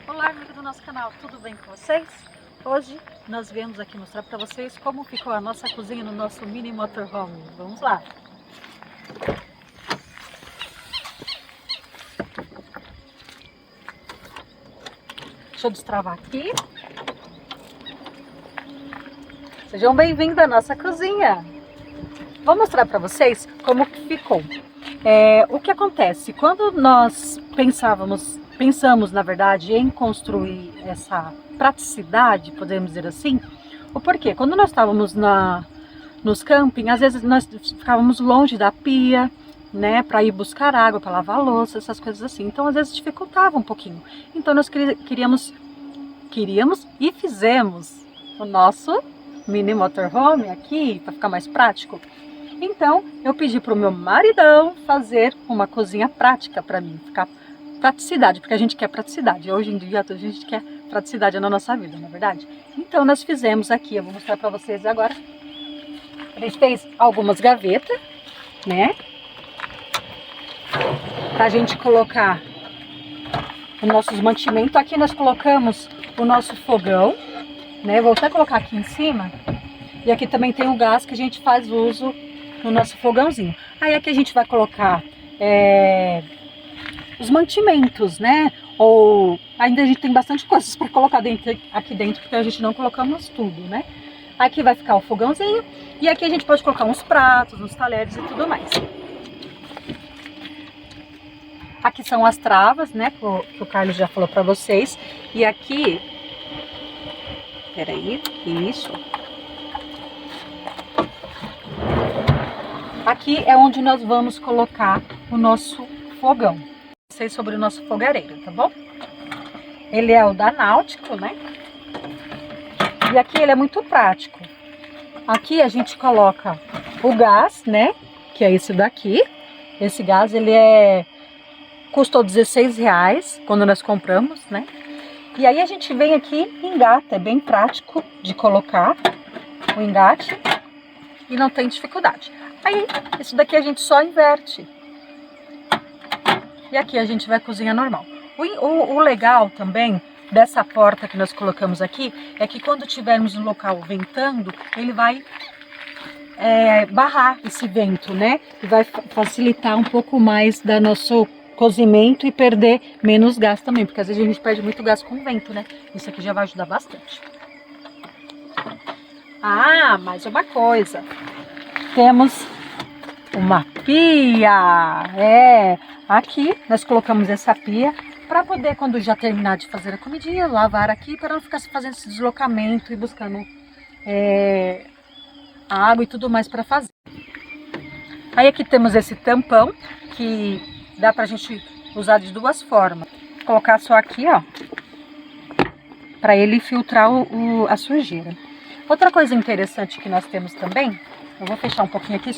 Olá, amigo do nosso canal, tudo bem com vocês? Hoje nós viemos aqui mostrar para vocês como ficou a nossa cozinha no nosso mini motorhome. Vamos lá! Deixa eu destravar aqui. Sejam bem-vindos à nossa cozinha! Vou mostrar para vocês como que ficou. O que acontece? Quando nós pensamos na verdade em construir essa praticidade, podemos dizer assim, o porquê? Quando nós estávamos nos camping, às vezes nós ficávamos longe da pia, né, para ir buscar água, para lavar a louça, essas coisas assim. Então às vezes dificultava um pouquinho. Então nós queríamos e fizemos o nosso mini motorhome aqui para ficar mais prático. Então eu pedi para o meu maridão fazer uma cozinha prática para mim, ficar praticidade, porque a gente quer praticidade. Hoje em dia a gente quer praticidade na nossa vida, não é verdade? Então nós fizemos aqui, eu vou mostrar para vocês agora. A gente fez algumas gavetas, né? Pra gente colocar os nossos mantimentos. Aqui nós colocamos o nosso fogão, né? Vou até colocar aqui em cima. E aqui também tem o gás que a gente faz uso no nosso fogãozinho. Aí aqui a gente vai colocar os mantimentos, né? Ou ainda a gente tem bastante coisas para colocar aqui dentro, porque a gente não colocamos tudo, né? Aqui vai ficar o fogãozinho e aqui a gente pode colocar uns pratos, uns talheres e tudo mais. Aqui são as travas, né? Que o Carlos já falou para vocês. E aqui, peraí, isso. Aqui é onde nós vamos colocar o nosso fogão. Sei sobre o nosso fogareiro, tá bom? Ele é o da Náutico, né? E aqui ele é muito prático. Aqui a gente coloca o gás, né? Que é esse daqui. Esse gás, ele custou R$16 quando nós compramos, né? E aí a gente vem aqui e engata. É bem prático de colocar o engate e não tem dificuldade. Aí, isso daqui a gente só inverte. E aqui a gente vai cozinhar normal. O legal também dessa porta que nós colocamos aqui é que quando tivermos um local ventando, ele vai barrar esse vento, né? E vai facilitar um pouco mais do nosso cozimento e perder menos gás também, porque às vezes a gente perde muito gás com o vento, né? Isso aqui já vai ajudar bastante. Ah, mais uma coisa. Temos uma pia. Aqui nós colocamos essa pia para poder, quando já terminar de fazer a comidinha, lavar aqui, para não ficar fazendo esse deslocamento e buscando água e tudo mais para fazer. Aí aqui temos esse tampão que dá pra gente usar de duas formas. Vou colocar só aqui, ó, para ele filtrar a sujeira. Outra coisa interessante que nós temos também, eu vou fechar um pouquinho aqui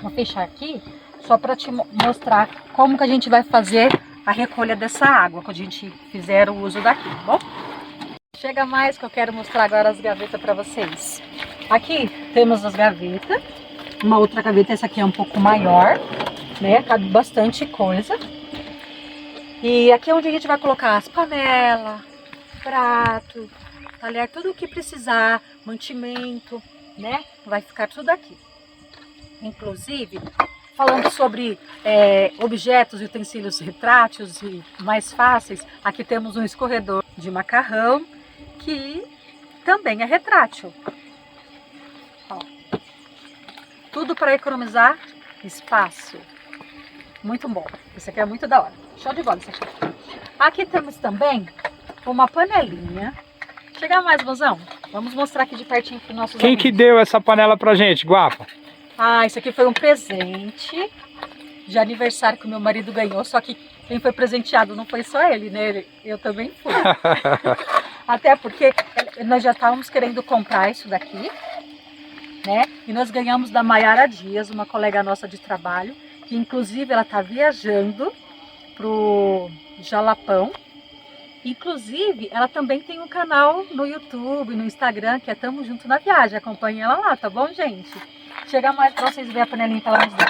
vou fechar aqui só para te mostrar como que a gente vai fazer a recolha dessa água quando a gente fizer o uso daqui, tá bom? Chega mais que eu quero mostrar agora as gavetas para vocês. Aqui temos as gavetas, uma outra gaveta, essa aqui é um pouco maior, né? Cabe bastante coisa. E aqui é onde a gente vai colocar as panelas, prato, talher, tudo o que precisar, mantimento, né? Vai ficar tudo aqui. Inclusive, falando sobre objetos e utensílios retráteis e mais fáceis, aqui temos um escorredor de macarrão que também é retrátil. Ó, tudo para economizar espaço. Muito bom. Isso aqui é muito da hora. Show de bola isso aqui. Aqui temos também uma panelinha. Chega mais, mozão. Vamos mostrar aqui de pertinho para os nossos amigos. Quem que deu essa panela pra gente, Guapa? Ah, isso aqui foi um presente de aniversário que o meu marido ganhou, só que quem foi presenteado não foi só ele, né? Eu também fui. Até porque nós já estávamos querendo comprar isso daqui, né? E nós ganhamos da Maiara Dias, uma colega nossa de trabalho, que inclusive ela está viajando pro Jalapão. Inclusive, ela também tem um canal no YouTube, no Instagram, que é Tamo Junto na Viagem. Acompanhe ela lá, tá bom, gente? Chega mais para vocês verem a panelinha que ela nos deu.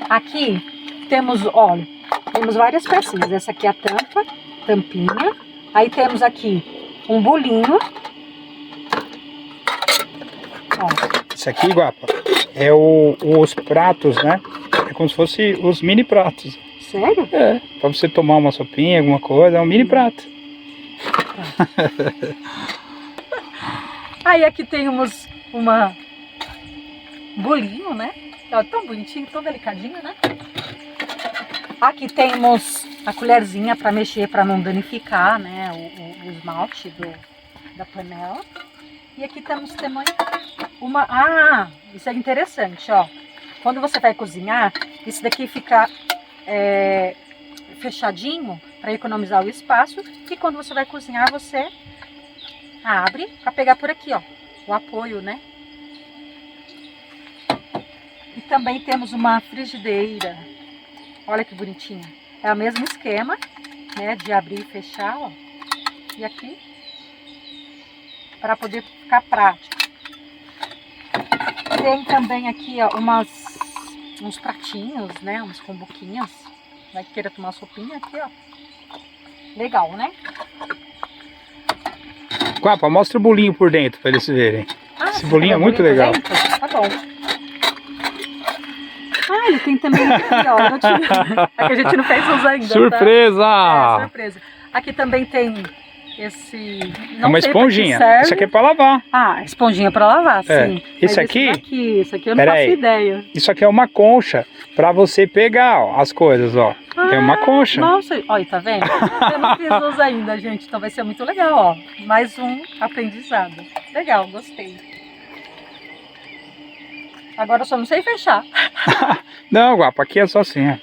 Aqui temos, olha, Temos várias pecinhas. Essa aqui é a tampa, tampinha. Aí temos aqui um bolinho. Ó. Isso aqui, Guapa, é os pratos, né? É como se fosse os mini pratos. Sério? É, pra você tomar uma sopinha, alguma coisa, é um mini prato. Aí aqui temos uma bolinho, né? Ó, tão bonitinho, tão delicadinho, né? Aqui temos a colherzinha para mexer, para não danificar, né? O esmalte da panela. E aqui temos também uma... Ah, isso é interessante, ó. Quando você vai cozinhar, isso daqui fica fechadinho para economizar o espaço. E quando você vai cozinhar, você abre para pegar por aqui, ó. O apoio, né? E também temos uma frigideira. Olha que bonitinha. É o mesmo esquema, né? De abrir e fechar, ó. E aqui, para poder ficar prático. Tem também aqui, ó, uns pratinhos, né? Umas combuquinhas. Vai querer tomar sopinha aqui, ó. Legal, né? Guapa, mostra o bolinho por dentro para eles verem. Ah, esse bolinho é muito legal. Tá bom. Ah, ele tem também aqui, ó. É que a gente não fez uns ainda. Surpresa! Tá? É, surpresa. Aqui também tem esse... É uma esponjinha. Isso aqui é para lavar. Ah, esponjinha para lavar, sim. Esse aqui... Isso aqui eu não faço ideia. Isso aqui é uma concha para você pegar, ó, as coisas, ó. Tem uma concha. Nossa, olha, tá vendo? Eu não fiz uns ainda, gente. Então vai ser muito legal, ó. Mais um aprendizado. Legal, gostei. Agora eu só não sei fechar. Não, Guapa, aqui é só assim, ó.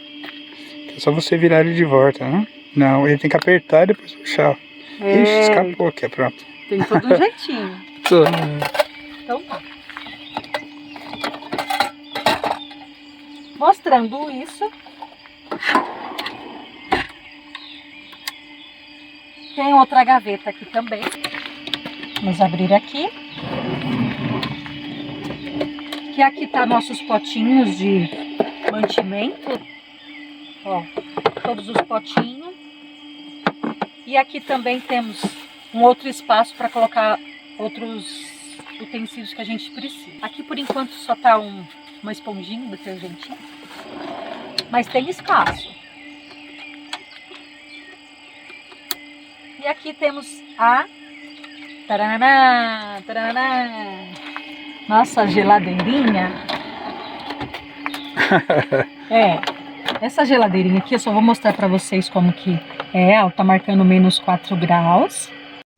É só você virar ele de volta, né? Não, ele tem que apertar e depois fechar. Ixi, escapou aqui, pronto. Tem todo um jeitinho. Então tá. Mostrando isso. Tem outra gaveta aqui também. Vamos abrir aqui. Que aqui tá nossos potinhos de mantimento. Ó, todos os potinhos. E aqui também temos um outro espaço para colocar outros utensílios que a gente precisa. Aqui por enquanto só tá uma esponjinha, detergentinho. Mas tem espaço. E aqui temos a... Taraná, taraná, nossa geladeirinha. Essa geladeirinha aqui eu só vou mostrar para vocês como que é. Ela tá marcando menos 4 graus.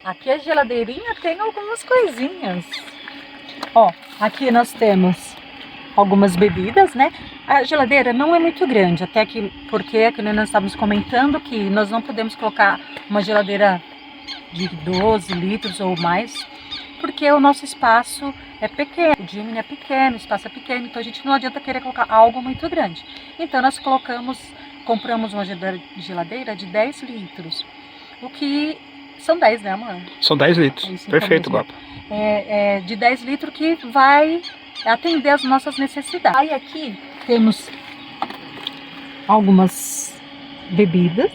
Aqui a geladeirinha tem algumas coisinhas. Ó, aqui nós temos algumas bebidas, né? A geladeira não é muito grande, até que porque nós estávamos comentando que nós não podemos colocar uma geladeira de 12 litros ou mais, porque o nosso espaço é pequeno, o Jimmy é pequeno, o espaço é pequeno, então a gente não adianta querer colocar algo muito grande. Então nós compramos uma geladeira de 10 litros, o que são 10, né, amor? São 10 litros, perfeito, Guapa. De 10 litros que vai atender as nossas necessidades. Aí aqui temos algumas bebidas,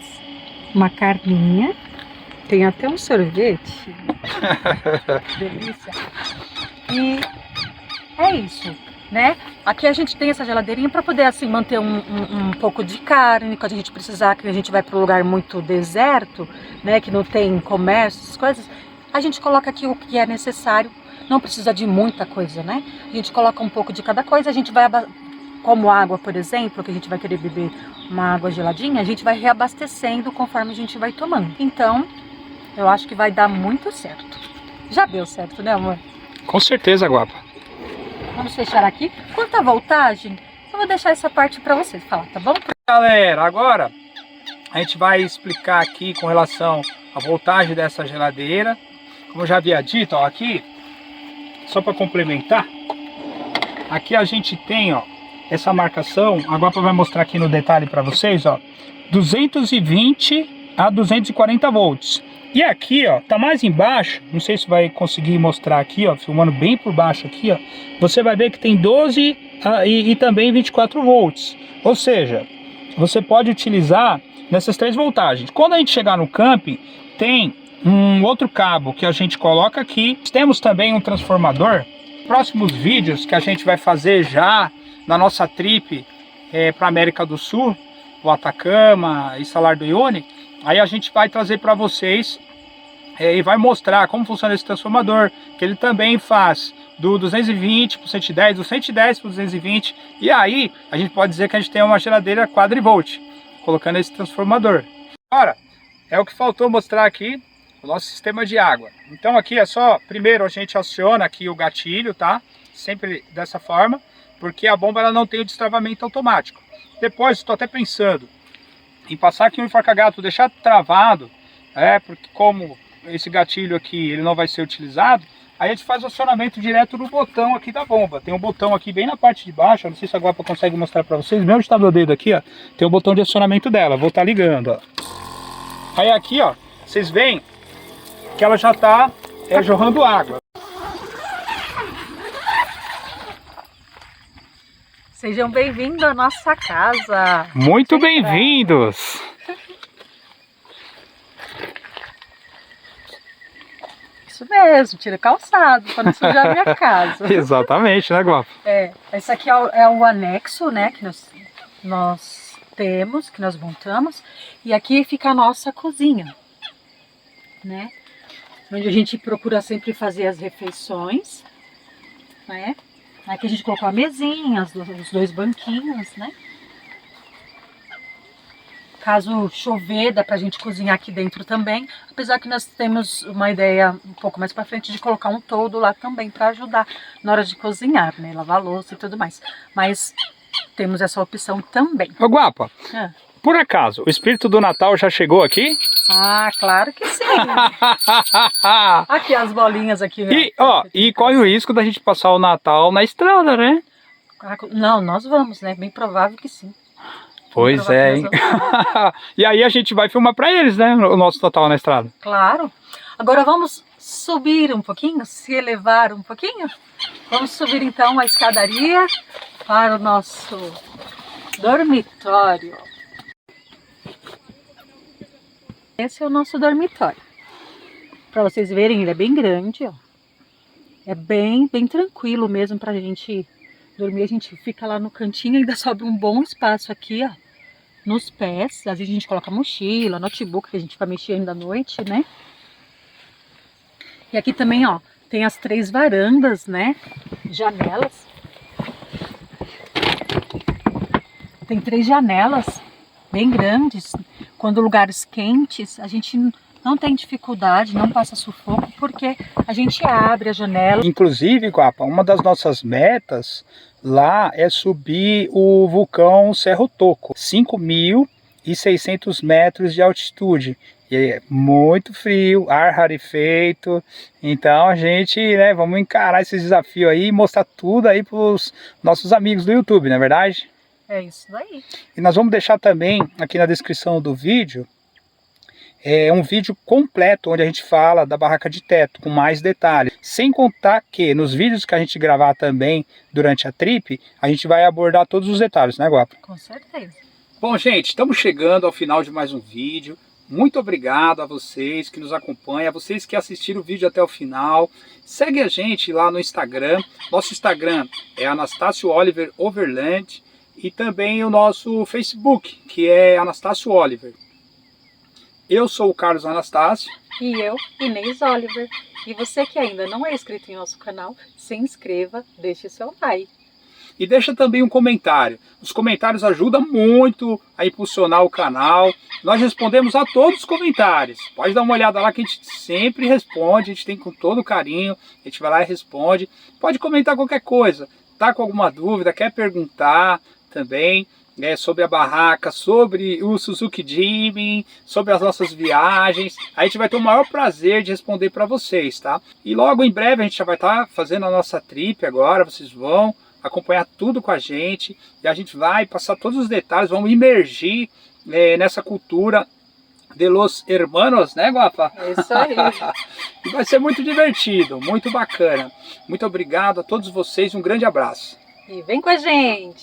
uma carninha, tem até um sorvete, delícia. E é isso, né? Aqui a gente tem essa geladeirinha para poder assim manter um pouco de carne, quando a gente precisar, que a gente vai para um lugar muito deserto, né, que não tem comércio, essas coisas, a gente coloca aqui o que é necessário. Não precisa de muita coisa, né? A gente coloca um pouco de cada coisa, a gente vai, como água, por exemplo, que a gente vai querer beber uma água geladinha, a gente vai reabastecendo conforme a gente vai tomando. Então, eu acho que vai dar muito certo. Já deu certo, né, amor? Com certeza, Guapa. Vamos fechar aqui. Quanto à voltagem, eu vou deixar essa parte para vocês falar, tá bom? Galera, agora a gente vai explicar aqui com relação à voltagem dessa geladeira. Como eu já havia dito, ó, aqui, só para complementar, aqui a gente tem, ó, essa marcação, a Guapa vai mostrar aqui no detalhe para vocês, ó, 220 a 240 volts. E aqui, ó, tá mais embaixo, não sei se vai conseguir mostrar aqui, ó, filmando bem por baixo aqui, ó, você vai ver que tem 12 e também 24 volts. Ou seja, você pode utilizar nessas 3 voltagens. Quando a gente chegar no camping, tem um outro cabo que a gente coloca aqui. Temos também um transformador. Próximos vídeos que a gente vai fazer já na nossa trip para América do Sul, o Atacama e Salar do Uyuni, aí a gente vai trazer para vocês e vai mostrar como funciona esse transformador, que ele também faz do 220 para o 110, do 110 para o 220, e aí a gente pode dizer que a gente tem uma geladeira quadrivolt, colocando esse transformador. Agora, é o que faltou mostrar aqui, o nosso sistema de água. Então aqui é só, primeiro a gente aciona aqui o gatilho, tá? Sempre dessa forma, porque a bomba ela não tem o destravamento automático. Depois estou até pensando em passar aqui um enforca-gato, deixar travado, porque como esse gatilho aqui ele não vai ser utilizado, aí a gente faz o acionamento direto no botão aqui da bomba. Tem um botão aqui bem na parte de baixo, não sei se a Guapa consegue mostrar para vocês, mesmo está meu dedo aqui, ó, tem o botão de acionamento dela, vou estar ligando, ó. Aí aqui, ó, vocês veem que ela já está jorrando água. Sejam bem-vindos à nossa casa. Muito bem-vindos. Isso mesmo, tira calçado para não sujar a minha casa. Exatamente, né, Guapa? Esse aqui é o anexo, né, que nós temos, que nós montamos. E aqui fica a nossa cozinha, né? Onde a gente procura sempre fazer as refeições, né? Aqui a gente colocou a mesinha, os 2 banquinhos, né? Caso chover, dá pra gente cozinhar aqui dentro também. Apesar que nós temos uma ideia um pouco mais pra frente de colocar um toldo lá também pra ajudar na hora de cozinhar, né? Lavar louça e tudo mais. Mas temos essa opção também. Ô, Guapa, por acaso, o espírito do Natal já chegou aqui? Ah, claro que sim. Aqui as bolinhas aqui. E corre o risco da gente passar o Natal na estrada, né? Não, nós vamos, né? Bem provável que sim. Pois é, hein? E aí a gente vai filmar pra eles, né? O nosso Natal na estrada. Claro. Agora vamos subir um pouquinho, se elevar um pouquinho. Vamos subir então a escadaria para o nosso dormitório. Esse é o nosso dormitório. Para vocês verem, ele é bem grande, ó. É bem tranquilo mesmo pra gente dormir. A gente fica lá no cantinho, ainda sobra um bom espaço aqui, ó, nos pés. Às vezes a gente coloca mochila, notebook, que a gente vai mexer ainda à noite, né? E aqui também, ó, tem as 3 varandas, né? Janelas. Tem 3 janelas bem grandes. Quando lugares quentes, a gente não tem dificuldade, não passa sufoco, porque a gente abre a janela. Inclusive, Guapa, uma das nossas metas lá é subir o vulcão Cerro Toco, 5.600 metros de altitude. E é muito frio, ar rarefeito. Então a gente, né, vamos encarar esse desafio aí e mostrar tudo aí para os nossos amigos do YouTube, não é verdade? É isso daí. E nós vamos deixar também aqui na descrição do vídeo um vídeo completo onde a gente fala da barraca de teto com mais detalhes. Sem contar que nos vídeos que a gente gravar também durante a trip, a gente vai abordar todos os detalhes, né, Guapa? Com certeza. Bom, gente, estamos chegando ao final de mais um vídeo. Muito obrigado a vocês que nos acompanham, a vocês que assistiram o vídeo até o final. Segue a gente lá no Instagram. Nosso Instagram é Anastácio Oliver Overland. E também o nosso Facebook, que é Anastácio Oliver. Eu sou o Carlos Anastácio. E eu, Inês Oliver. E você que ainda não é inscrito em nosso canal, se inscreva, deixe seu like. E deixa também um comentário. Os comentários ajudam muito a impulsionar o canal. Nós respondemos a todos os comentários. Pode dar uma olhada lá que a gente sempre responde. A gente tem com todo carinho. A gente vai lá e responde. Pode comentar qualquer coisa. Tá com alguma dúvida, quer perguntar também sobre a barraca, sobre o Suzuki Jimny, sobre as nossas viagens. A gente vai ter o maior prazer de responder para vocês, tá? E logo em breve a gente já vai estar fazendo a nossa trip agora. Vocês vão acompanhar tudo com a gente e a gente vai passar todos os detalhes, vamos imergir nessa cultura de los hermanos, né, Guapa? É isso aí. E vai ser muito divertido, muito bacana. Muito obrigado a todos vocês, um grande abraço. E vem com a gente!